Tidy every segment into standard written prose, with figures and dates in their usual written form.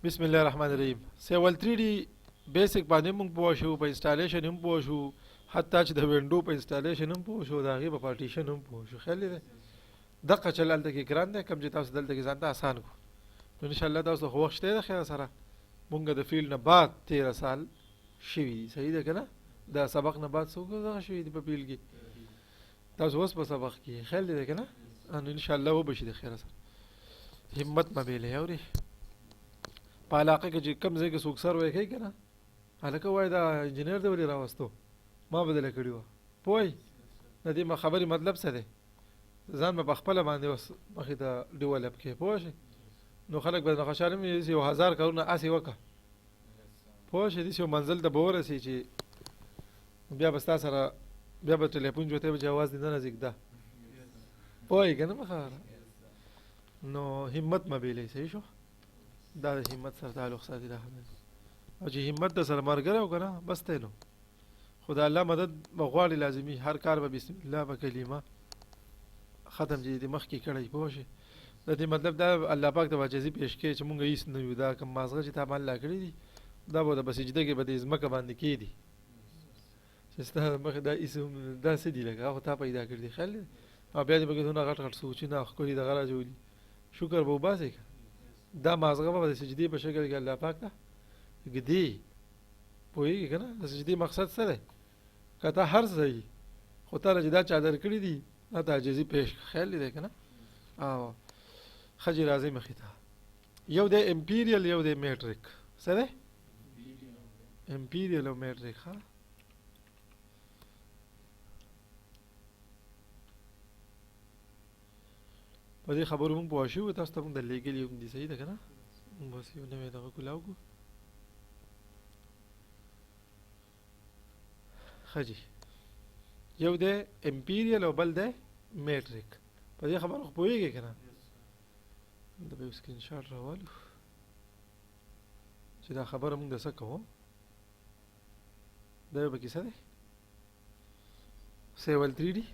بسم الله الرحمن الرحیم. سیول 3 डी بیسیک باندې موږ پوه شو، په انسټالیشن هم پوه شو، حتی چې د وینډو په انسټالیشن هم پوه شو، د هغې په پارټیشن هم پوه شو. خیال دی دقه چل هلته کې ګران دی، کوم چې تاسو دلته کې ځان ته آسان کړو. نو انشاءالله تاسو خو وخت شته د خیر سره مونږ د فیلډ نه بعد 13 سال شوي دي، صحیح ده که نه؟ دا سبق نه بعد څوک دغه شوي دي په فیلډ کې، تاسو اوس په سبق کې خیال دی که نه؟ نو انشاءالله وبشي د خیر سره. همت مه بېلئ اورې. په علاقه کې چې کوم ځای کې څوک سروې کوي که نه، هلکه وایي دا انجینر دی ولې راوستو، ما بدله کړي وه. پوهئ د دې خبرې مطلب څه دی؟ ځان به په خپله باندې اوس مخې ته ډیولپ کړې، پوه شئ. نو خلک به خوشحاله مې یو 1000 کارونه هسې وکړه، پوه شئ. داسې یو منزل ته به ورسېږي چې بیا به ستا سره بیا به ټلیفون جوړتی به چې اواز دې نه نزدېږده، پوهئ که نه په خبره. نو همت مه بېلئ، صحیح شو. دا د همت سره تعلق ساتي دا خبره. او چې همت د سره ملګری و که نه بس دی نو، خو د الله مدد به غواړي لازمي. هر کار به بسم الله په کلمه ختم چې دې مخکې کړی، پوه شئ. د دې مطلب دا الله پاک ته به عاجزي پېښ کړي چې مونږ هېڅ نه یو، دا کوم مازغه چې تا ما الله کړي دي دا به د په سجده کې به د ځمکه باندې کېږدي چې ستا مخې دا هېڅ دا څه دي لکه هغه تا پیدا کړي دي، خیال دی. او بیا دې پکې دونه غټ غټ سوچونه ښکلي دغه راجولي، شکر به وباسئ که دا مازغه به د سجدې په شکل کې الله پاک ته ږدي، پوهېږي که نه؟ د سجدې مقصد څه دی؟ که ته هر څه یي خو تا له چې دا چا درکړي دي دا ته عاجزي پېښ کړه، خیال دی که نه؟ او خجی راځي مخې ته. یو دی امپیریل، یو دی میټریک. څه دی؟ امپیریل او میټریک. ها په دې خبرو مونږ پوه شوو، تاسو ته مونږ در لېږلي هم دي، صحیح ده که نه؟ مونږ بس یو نوی دغه کولاو کړو. ښه جي، یو دی امپیریل او بل دی میټریک. په دې خبرو خو پوهېږئ که نه؟ دا به یو سکرین شاټ راوالو چې دا خبره مونږ د څه کوو. دا یو پکې څه دی؟ سیول 3 डी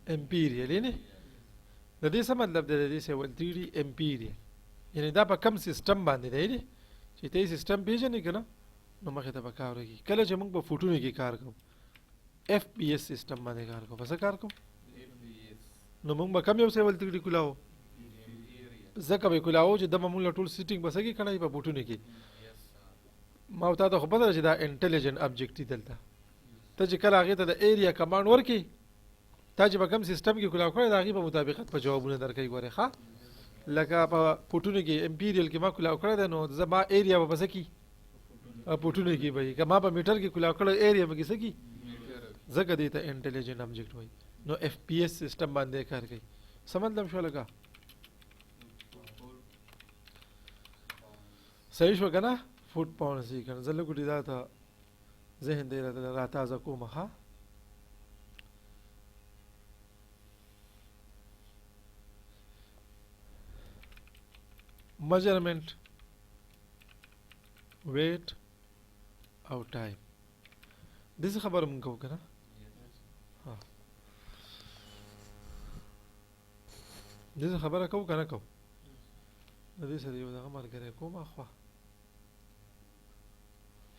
امپیریل. یعنې د دې څه مطلب دی؟ د دې سیول 3 डी امپیریل یعنې دا په کم سیسټم باندې دی چې ته یې سیسټم پېژنې که نه نو مخې ته به کار وکړي. کله چې مونږ په فوټونو کې کار کوو اف پی ایس سیسټم باندې کار کوو، په څه کار کوو؟ نو مونږ به کم یو سیول 3 डी کولاو، ځکه به یې کولاو چې دمه مونږ له ټول سیټینګ به څه کې کړی په فوټونو کې. ما او تا ته خو پته ده چې دا انټلیجنټ ابجیکټ دی. دلته ته چې کله هغې ته د ایریا کمانډ ورکړي، تا چې په کوم سیسټم کې کولاو کړی د هغې په مطابقت په جوابونه درکوي. ګورې ښه لکه په فوټونو کې امپیریل کې ما کولاو کړی دی نو زما ایریا به په څه کي؟ فوټونو کې به وي. که ما په میټر کې کولاو کړی ایریا به کې څه کي؟ ځکه دې ته انټلیجنټ ابجیکټ وایي. نو اف پی ایس سیسټم باندې کار کوي. څه مطلب شو لکه صحیح شو که نه؟ فوټ پاوڼډ سیکنډ. زه لږ وټې دا ته ذهن دی را تازه کوم. ښه measurement, weight او time. دې خبره مونږ کوو که نه؟ دې خبره کوو که نه کوو؟ د دې سره یو دغه ملګری کوم اخوا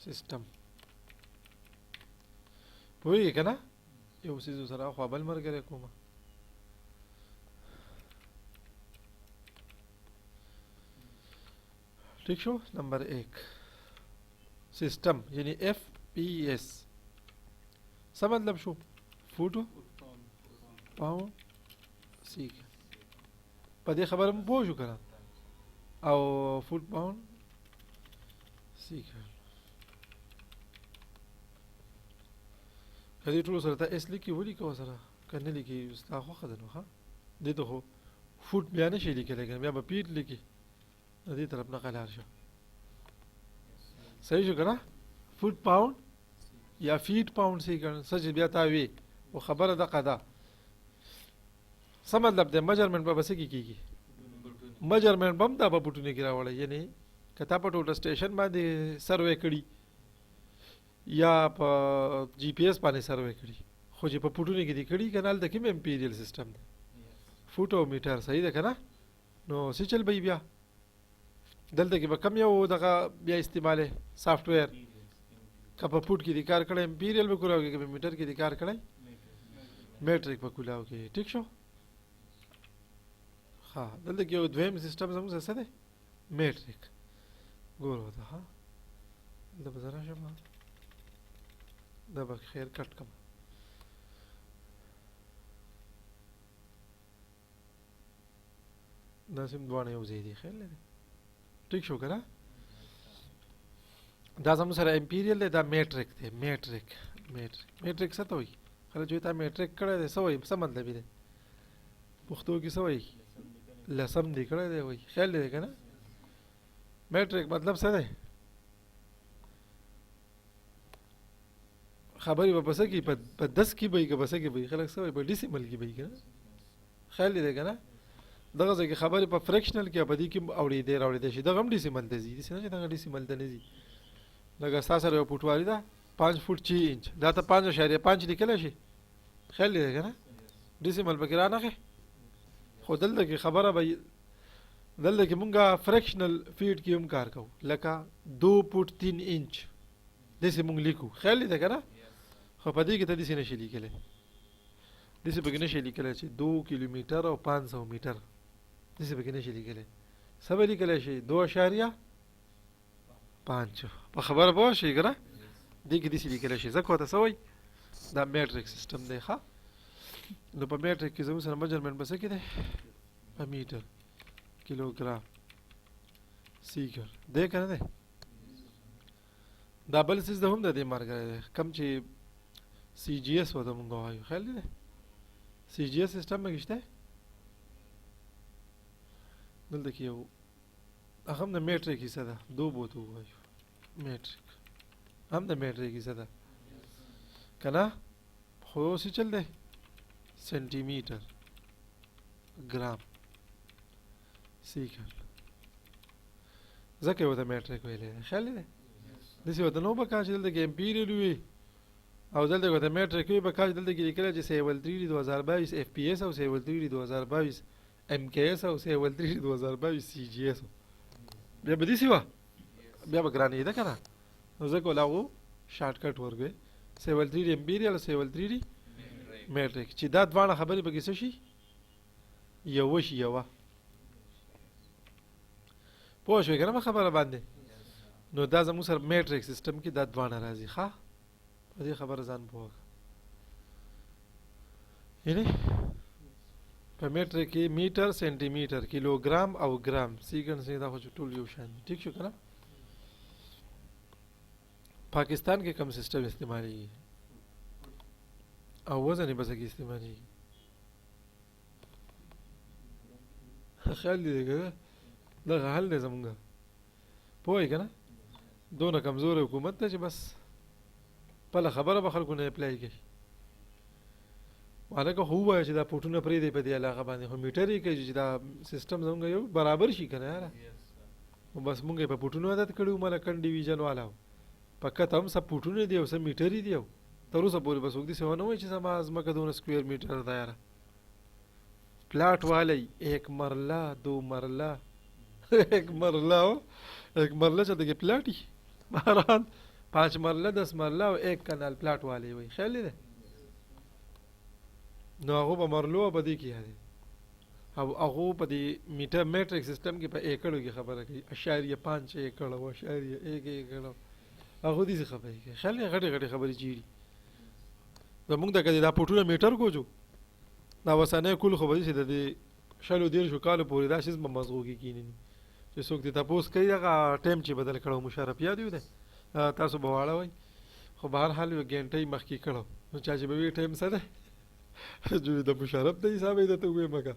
سیسټم، پوهېږې که نه؟ یو څیز سره اخوا بل ملګری کومه. ٹھیک شو. نمبر 1 سیسٹم یعنی ایف پی ایس. څه مطلب شو؟ فوټو پاوڼډ سیکنډ. په دې خبره مو پوه شو که نه؟ او فوټ پاوڼډ سیکنډ. که دې ټولو سره ته ایس لیکي ولیکه سره، که نه لیکي ستا خوښه ده. نو ښه دې ته خو فوټ بیا نه شي لیکلی که نه، بیا به پیټ لیکي. د دې طرف نه قلار شو. صحیح شو که نه؟ فوټ پاوڼډ یا فیټ پاوڼډ سیکنډ څه چې بیا تا وي خو خبره دقه ده. څه مطلب دی؟ میجرمنټ به څه کې کېږي؟ میجرمنټ به هم دا په فوټونو کې راوړی. یعنې که تا په ټوټه سټیشن باندې سروې کړي یا په جی پی ایس باندې سروې کړي، خو چې په فوټونو کې دې کړي که نه هلته کوم امپیریل سیسټم دی؟ فوټ او میټر. صحیح ده که نه؟ نو څه چل به وي بیا؟ دلته کې به کم یو دغه بیا استعماله سافټویر که په فوټ کې د کار کړی امپیریل به کولاو کې که په میټر کې د کار کړی میټریک په کولاو کې ټیک شو ها دلته کې یو دویم سیستم زموږ څه دی میټریک ګورو ته ها دا به زه راشم دا به خیر کټ کړم دا سیم دواړه یو ځای دي خیر لري ټیک شو که نه دا زموږ سره امپیریل دی دا میټریک دی میټریک څه ته وایي خلک چې تا میټریک کړی دی څه وایي څه مطلب دی پښتو کې څه وایي لسم دی کړی دی وایي خیال دی که نه میټریک مطلب څه دی خبرې به په څه کې په 10 کې به وي که په څه کې به وي خلک څه وایي په ډیسیمل کې به وي که نه خیال دی که نه دغه ځای کې خبرې په فریکشنل کې په دې کې اورېدی راوړېدی شي دغه هم ډیسیمل ته ځي داسې نه چې دغه ډیسیمل ته نه ځي لکه ستا سره یو فوټوالي ده 5 فوټ 6 انچ دا ته 5.5 لیکلی شي خیال دی که نه ډیسیمل پکې رانغې خو دلته کې خبره به دلته کې مونږ فریکشنل فیټ کې هم کار کوو لکه 2 فوټ 3 انچ داسې مونږ لیکو خیال دی که نه خو په دې کې ته داسې نشي لیکلی داسې پکې نشي لیکلی چې 2 کیلومیټر او 500 میټر داسې پکې نشي لیکلی څه به لیکلی شي 2.5 په خبره پوه شئ که نه دې کې داسې لیکلی شي ځکه ورته څه وایي دا میټریک سیسټم دی ښه نو په میټریک کې زموږ سره میجرمنټ په څه کې دی په میټر کیلوګرام سیکر دی که نه دی دا بل څیز د هم د دې ملګری دی کم چې سی جی ایس ورته مونږ وایو خیال دی سی جی ایس سیسټم پکې شته دلته کې یو هغه هم د میټریک حصه ده دو بوته ووایو میټریک هم د میټریک حصه ده که نه خو څه چل دی سینټي میټر ګرام سیکل ځکه یې ورته میټریک ویلی دی خیال دی داسې ورته نه وبکا چې دلته کې امپیریل وي او دلته کې ورته میټریک وي بکا چې دلته کې لیکلی چې سیول 3 دی 2022 اف پی ایس او سیول 3 دی 2022 ام کے ایس او سیول 3 دی 2022 سی جی ایس بیا به داسې وه بیا به ګرانېده که نه نو ځکه ول هغو شارټ کټ ورکوې سیول 3 دی امپیریل او سیول 3 دی میټریک چې دا دواړه خبرې پکې څه شي یوه شي یوه پوه شوې که نه په خبره باندې نو دا زموږ سره میټریک سیسټم کې دا دواړه راځي ښه په دې خبره ځان پوه کړه یعنې په میټریک کې میټر سینټي میټر کیلوګرام او ګرام سیکنډ دا خو ټول یو شان دي ټیک شو که نه پاکستان کې کوم سیسټم استعمالیږي او وزن یې په څه کې استعمالیږي خیال دی که دغه حل دی زمونږ پوه یې که نه دونه کمزوری حکومت ده چې بس خپله خبره به خلکو نه اپلای کوي هلکه خو ووایه چې دا پوټونه پرېږدی په دې علاقه باندې خو میټر یې کوي چې دا سیسټم زمونږ یو برابر شي که نه یاره بس مونږ یې په پوټونو عادت کړي وو ملکن ډیویژن والا په کته هم څه پوټونه دي او څه میټرې دي او تر اوسه پورې به څوک داسې ونه وایي چې زما ځمکه دونه سکویر میټر ده یاره پلاټ والی 1 مرله 2 مرله 1 مرله ہو 1 مرله چلتے کہ پلاٹ ہی بہرحال 5 مرله 10 مرله او 1 کنال پلاٹ والی وي خیال دی نو هغه په مرلو په دې کې یادي او هغه په دې میټریک سیستم کې په ایکړو کې خبره کوي 0.5 ایکړ او 0.1 ایکړ هغه دې خبرې کوي خیال غټي غټي خبرې چیري زمونږ د کدي دا پټونه میټر کوجو دا وسانه کول خو به دې د شالو دیر شو کال پورې دا شیز مزغو کې کینی چې څوک دې تاسو کوي هغه ټایم چې بدل کړو مشرف یاد یو ده تاسو به واړه وای خو بهر حال یو غنټه مخکې کړو نو چا چې به ټایم سره جو د مشرف د حساب یې ته وې مګه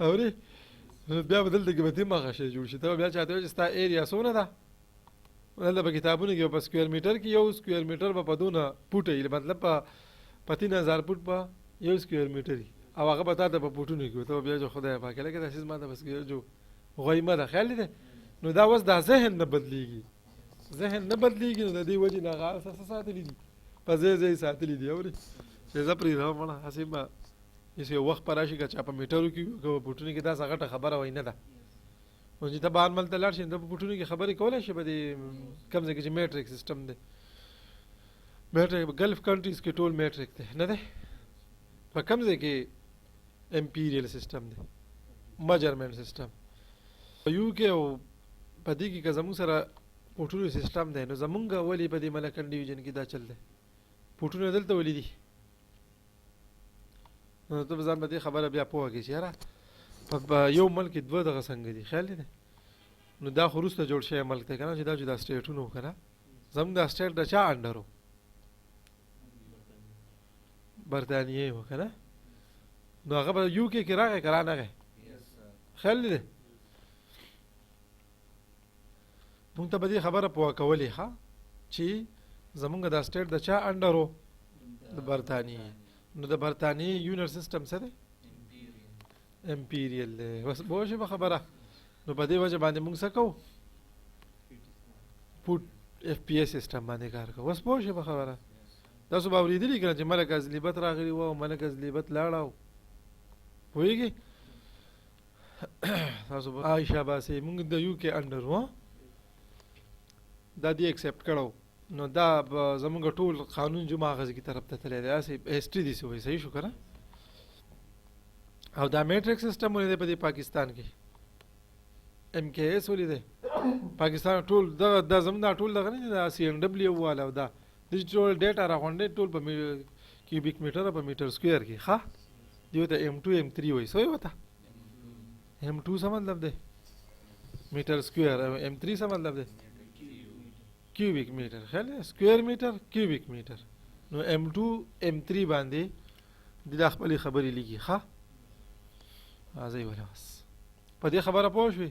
اوري بیا بدل دې کې به مخه شي جوړ شي ته بیا چاته چې ستا ایریا سونه ده ولله په کتابونو کې په سکوير میټر کې یو سکوير میټر په پدونه پټه مطلب په 3000 فوټ په یو سکوير میټر او هغه به تاسو په پټونو کې ته بیا جو خدای پاک لکه تاسو ما ته بس جو غویمه ده خیال دې نو دا وس دا ذهن نه بدلیږي نو د دې وجه نه غا اساس ساتلی دي په ځای ساتلی دي اوري چې زپری راوړه حسیبه یې وخت پراشي چې په میټرو کې په پټونو کې دا څنګه خبره وای نه ده او چې ته بهر ملک ته لاړ شې ته په پوټونو کې خبرې کولی شي په دې کوم ځای کې چې میټرک سیسټم دی میټرک ګلف کنټریز کې ټول میټرک دی نه دی په کوم ځای کې امپیریل سیسټم دی میجرمنټ سیسټم په یو کې او په دې کې که زموږ سره پوټونو سیسټم دی نو زمونږ ولې په دې ملکن ډیویژن کې دا چل دی پوټونه دلته ولې دي نو ته به ځان په دې خبره بیا پوه کړې چې یاره په یو ملک کې دوه دغه څنګه دي خیال دی نو دا خو وروسته جوړ شوی ملک دی که نه چې دا جدا سټیټونه وو که نه زموږ دا سټیټ د چا انډر و برطانیې وو که نه نو هغه به یو کې راغی که رانغی خیال دی مونږ ته به دې خبره پوه کولې ښه چې زمونږ دا سټیټ د چا انډر و د برطانیې نو د برطانیې یونر سیسټم څه دی امپیریل دی بس پوه شوې په خبره نو په دې وجه باندې مونږ څه کوو پوټ اف پی ایس سیسټم باندې کار کوو بس پوه شوې په خبره تاسو به اورېدلي که نه چې ملک ازلیبت راغلي وه او ملک ازلیبت لاړه و پوهېږي تاسو به عایشه باسې مونږ د یو کې انډر وه دا دې ایکسپټ کړو نو دا به زمونږ ټول قانون جو ماغذ کی طرف ته تللی دی داسې هسټري داسې وایي صحیح شو که نه او دا میټرک سیسټم ولې دی په دې پاکستان کې ایم کې ایس ولې دی پاکستان ټول دغه دا زموږ دا ټول دغه نه دي دا سی ان ډبلیو والا او دا ډیجیټل ډیټا راغونډې ټول په کیوبیک میټر په میټر سکویر کې ښه دیو ته ایم 2 ایم 3 وایي څه وایي ورته ایم 2 څه مطلب دی میټر سکویر ایم 3 څه مطلب دی کیوبیک میټر خیال سکویر میټر کیوبیک میټر نو ایم 2 ایم 3 باندې د خپلې خبرې لیکي ښه راځئ ولا بس په دې خبره پوه شوې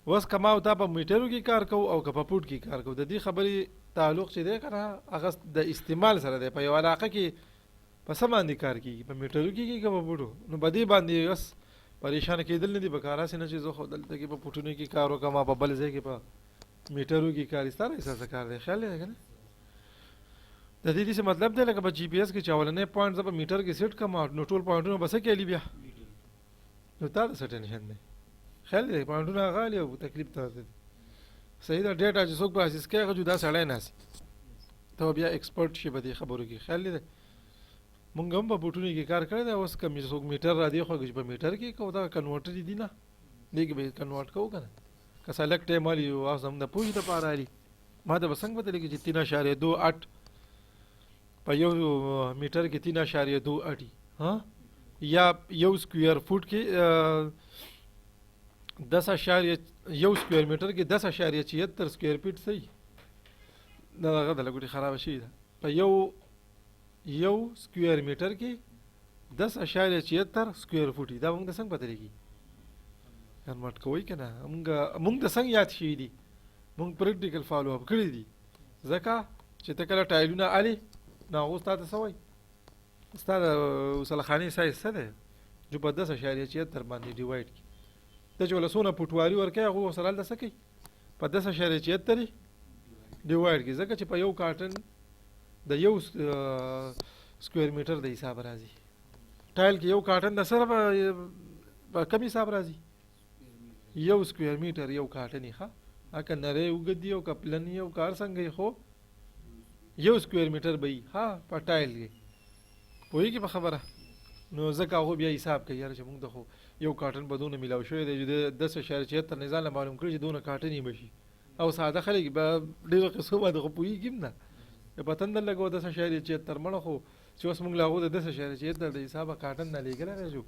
اوس که ما او تا په میټرو کې کار کوو او که په پوټ کې کار کوو د دې خبرې تعلق چې دی که نه هغه د استعمال سره دی په یو علاقه کې په څه باندې کار کېږي په میټرو کې کېږي که په پوټو نو په دې باندې بس پریشان کېدل نه دي په کار هسې نه چې زه خو دلته کې په پوټونو کې کار وکړم په بل ځای کې په میټرو کې کار ستا احساسه کار دی خیال دی که نه د دې داسې مطلب دی لکه په جی پی ایس کې چې اولنی پوینټ زه په میټر کې سیټ کړم نو ټول پوینټونه به څه کېلي بیا نو تا د څه ټینشن دی خیال دی پوینټونه هغه علي او تکلیف ته صحیح ده ډیټا چې څوک پروسس کوي هغه جدا سړی ناستي ته بیا ایکسپرټ شي په دې خبرو کې خیال دی مونږ هم په بوټونو کې کار کړی دی اوس که څوک میټر را دی خو چې په میټر کې کوو دا کنورټر دي نه دې کې به کنورټ کوو که نه که سلک ټایم والي اوس هم د پوهې دپاره علي ما ته به څنګه پته لګي چې 3.28 په یو میټر کې 3.28 ها یا یو سکویر فوټ کې 10.1 سکویر میټر کې 10.76 سکویر فیټ صحیح دا دغه د لګوټې خرابه شوې ده په یو سکویر میټر کې 10.76 سکویر فوټ دا موږ د څنګه پته لګي کنورټ کوئ که نه موږ د څنګه یاد شوي دي موږ پریکټیکل فالو اپ کړي دي ځکه چې ته کله ټایلونه الې نو هغه ستا ته څه وایي ستا د وسلخانې سایز څه دی جو په 10.76 باندې ډیوایډ کړي ته چې ولې څونه پوټواري ورکوي هغه ورسره هلته څه کوي په 10.76 ډیوایډ کړي ځکه چې په یو کارټن د یو سکویر میټر د حساب راځي ټایل کې یو کارټن د سره په کم حساب راځي یو سکویر میټر یو کارټن یې ښه که نری اوږد یي او که پلن یي او که هر څنګه یي خو یو سکویر میټر به وي ها په ټایل کې پوهېږي په خبره نو ځکه هغوی بیا حساب کوي یاره چې موږ د خو یو کارټن به دونه میلاو شوی دی چې د 10.76 نه ځان له معلوم کړي چې دونه کارټن یې به شي او ساده خلک به ډېرو قصو باندې خو پوهېږي هم نه په تندر لګو 10.76 مړه خو چې اوس موږ له هغو د 10.76 د حسابه کارټن نه لېږلی راځو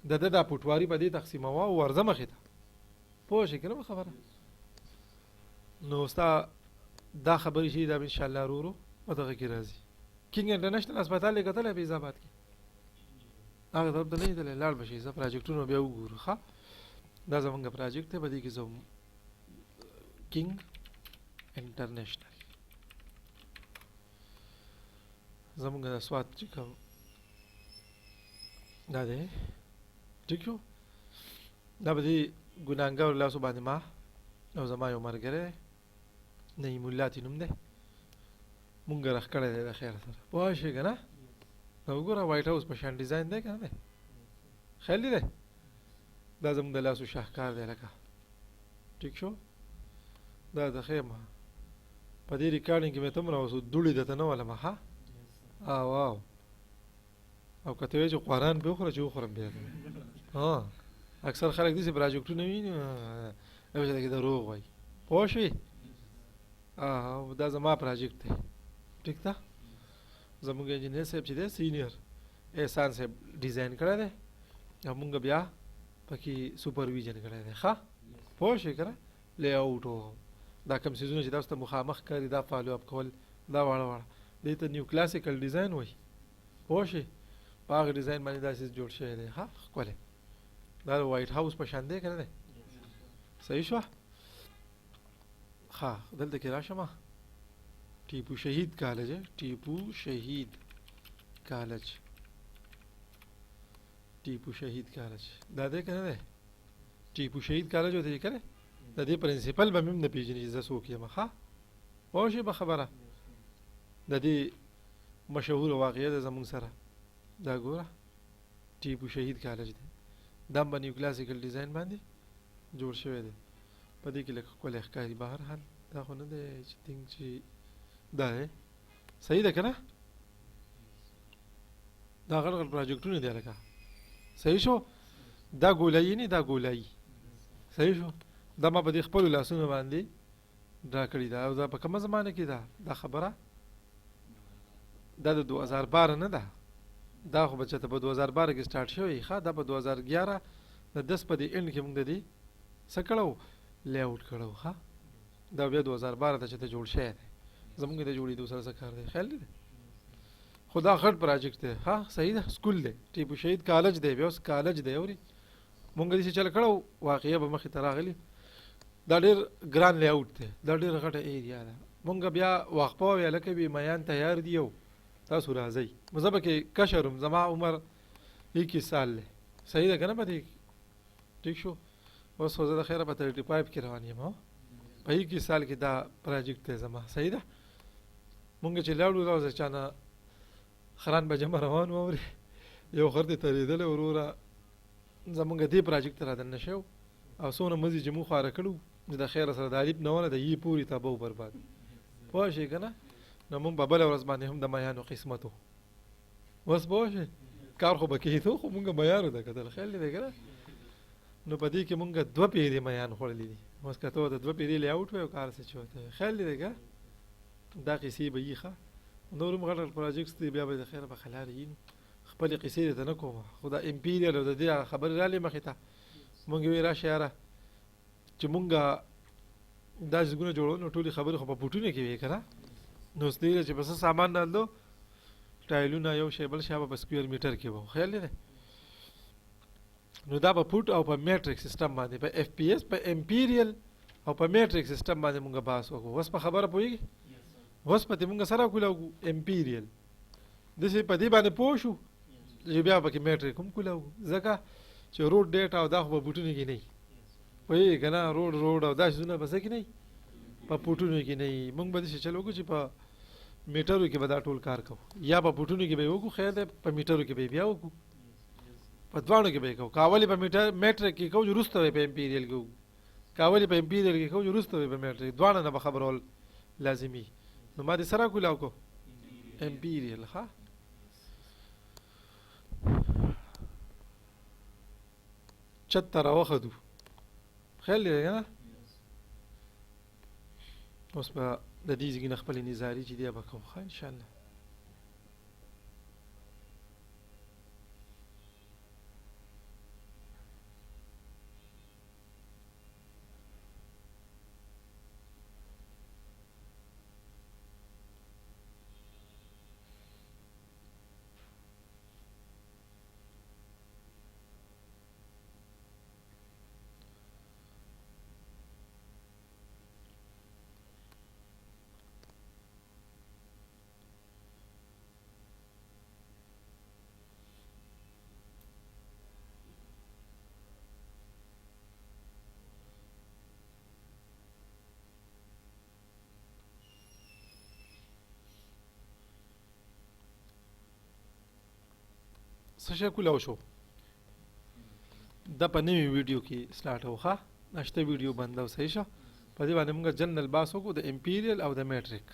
د ده دا پوټواري په دې تقسیموه او ورځه مخې ته پوه شئ که نه خبره نو ستا دا خبرې چې دا به انشاءالله ورو ورو په دغه کې راځي کینګ انټرنیشنل هسپتال یې کتلی فیض آباد کې هغه طرف ته نه لیدلی لاړ به شي زه پراجیکټونه بیا وګورو ښه دا زمونږ پراجیکټ دی په دې کې زه کینګ انټرنیشنل زمونږ د سوات چې کوم دا دی ټیک شو دا به دې ګناهګارو لاسو باندې ما او زما یو ملګری نعیم الله تی نوم دی مونږ رخ کړی دی د خیر سره پوه شئ که نه نو وګوره وایټ هاوس په شان ډیزاین دی که نه دی خیالي دی دا زموږ د لاسو شاهکار دی لکه ټیک شو دا د خیمه په دې ریکارډینګ کې مې تم راوسو دوړې درته نه ولم ها واو او کته وی چې قرآن به خوري چې خورم بیا ها اکثر خلک دې پروجیکټونه ویني او چې دا دروغ وای پوه شئ دا زما پروجیکټ دی ټیک ده زموږ انجینر صاحب چې دی سینیئر احسان صاحب ډیزاین کړی دی او موږ بیا پکې سوپرویژن کړی دی ښه پوه شئ که نه لی آوټ دا کوم څیزونه چې تاسو ته مخامخ ښکاري دا فالو اپ کول دا واړه واړه دې ته نیو کلاسیکل ډیزاین وایي پوه شئ په هغه ډیزاین باندې دا څیز جوړ شوی دی ښه ښکلی دا د وایټ هاوس په شان دی که نه دی صحیح شوه ښه دلته کې راشمه ټیپو شهید کالج ټیپو شهید کالج ټیپو شهید کالج دا دی که نه دی ټیپو شهید کالج ورته که نه د دې پرنسپل به مې هم نه پېژني چې زه څوک یم ښه پوه شئ په خبره د دې مشهوره واقعه ده زموږ سره دا ګوره ټیپو شهید کالج دی دا هم په نیو کلاسیکل ډیزاین باندې جوړ شوی دی په دې کې لږ ښکلی ښکاري بهر حال دا خو نه دی چې تینګ چې دا دی صحیح ده که نه دا غټ غټ پروجیکټونه دی لکه صحیح شو دا ګولایي نه دا ګولایي صحیح شو دا ما په دې خپلو لاسونو باندې ډرا کړې ده او دا په کومه زمانه کې ده دا خبره دا د 2012 نه ده دا خو به چېرته په 2012 کې سټارټ شوی ښه دا په 2011 د 10 په دې اینډ کې موږ د دې څه کړو لی آوټ کړو ښه دا بیا 2012 ته چېرته جوړ شوی دی زموږ د جوړېدو سره څه کار دی خیال دی خو دا غټ پروجیکټ دی ها صحیح ده سکول دی ټیپو شهید کالج دی بیا اوس کالج دی اوري مونږ داسې چل کړو واقعیه به مخې ته راغلي دا ډېر ګران لی آوټ دی دا ډېره غټه ایریا ده مونږ بیا واقفه ویله که وي میان تیار دي او تاسو راځئ زه به کې کشر یم زما عمر 21 سال دی صحیح ده که نه په دې ټیک شو اوس خو زه د خیره په 35 کې روان یم په 21 سال کې دا پروجیکټ دی زما صحیح ده مونږ چې لاړو راوځه چا نه خران به جمع روان و اورې یو خر دې تېرېدلی وروره زمونږ دې پروجیکټ ته رادننه شو او څونه مزې چې موږ خواره کړو چې د خیره سره د الف نه ونه د یې پورې تبه و برباد پوه شئ که نه نو مونږ به بله ورځ باندې هم د میانو قسمت و اوس پوه شئ کار خو به کېدو خو مونږ میانو ته کتل خیال دی که نه نو په دې کې مونږ 2 پیرې میان خوړلي دي اوس که ته ورته 2 پیرې لی آوټ وی او کار څه چې ورته خیال دی که دا قیسې به یي ښه نور هم غټ غټ پروجیکټس دي بیا به د خیره به خلار یي خپلې قیسې درته نه کوم خو دا امپیریل او د دې هغه خبرې رالې مخې ته مونږ وی راشه یاره چې مونږ دا ځګونه جوړو نو ټولې خبرې خو په پوټونه کې وي که نه نو اوس دی چې په څه سامان رالدو ټایلونه یو شی بل شی به په سکویر میټر کې وو خیال دی نو دا په پوټ او په میټریک سیسټم باندې په اف پی ایس په امپیریل او په میټریک سیسټم باندې مونږ بحث وکړو اوس په خبره پوهېږي اوس په دې مونږ سره کولاو امپیریل داسې په دې باندې پوه شو چې بیا پکې میټریک هم کولاو ځکه چې روډ ډیټا او دا خو په بوټونو کې نه وي پوهېږي که نه روډ او دا څیزونه په څه کې نه وي په پوټونو کې نه وي مونږ به داسې چل وکړو چې په میټرو کې به دا ټول کار کوو یا په پوټونو کې به یې وکړو خیر دی په میټرو کې به یې بیا وکړو په دواړو کې به یې کوو که اول یې په میټریک کې کوو چې وروسته به یې په امپیریل کې وکړو که اول یې په امپیریل کې کوو چې وروسته به یې په میټریک دواړه نه به خبرول لازمي نو ما دې سره کولاو کو امپیریل ښه چته راوخدو خیال دی که نه اوس به د دې ځای نه خپلې نظاري چې دی به کوم ښه انشاءالله څه شی کولاو شو دا په نوي ویډیو کې سټارټ و ښه نشته ویډیو بند او صحیح شه په دې باندې موږ جنرال باس وکړو د امپیریل او د میټریک